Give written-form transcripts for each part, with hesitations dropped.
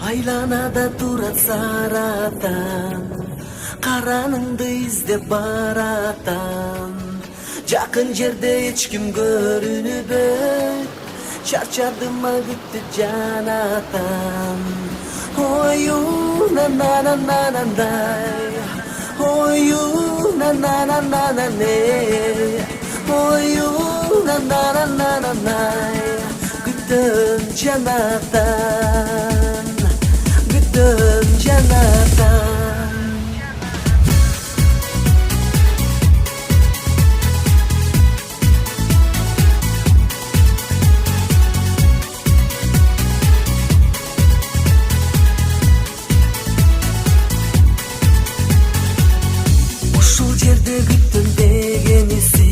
Айланада турат саратан, караныңды издеп баратам. Жакын жерде эч ким көрүнбөй, чарчадыма күттү жанатам. Ою на на на на на дай, ою на на на на на не, ою на на на на на на, күттүм жанатам, күттүм жанатам. Ушул жерде күттүм дегениси,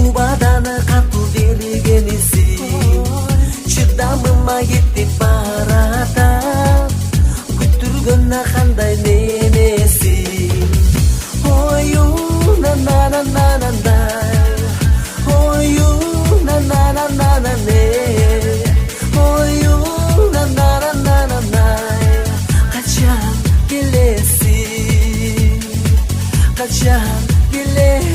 убаданы катуу бергениси, чыдамыма кетип баратам, күттүргөнүнө кандай ненеси. Ою на на на на на дай, ою на на на на на не, ою на на на на на най, качан келесиң, качан келесиң.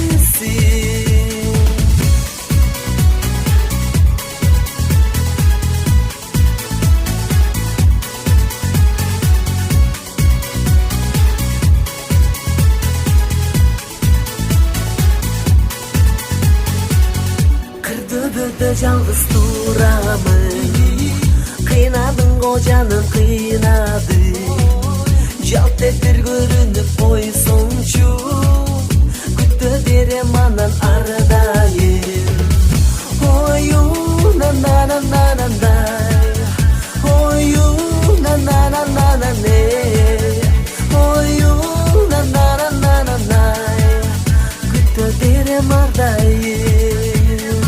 Кырдөбөдө жалгыз турамын, кыйнадың го жаным кыйнадың, жалт этер көрүнүп койсоңчу, күтө берем анан ардайым. Ою на на на на на дай, ою на на на на на не, ою на на на на на най, күтө берем ардайым,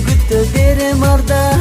күтө берем ардайым.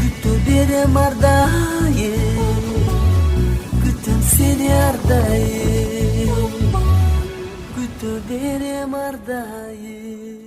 Күтө берем ардайым, күтөм сени ардайым, күтө берем ардайым.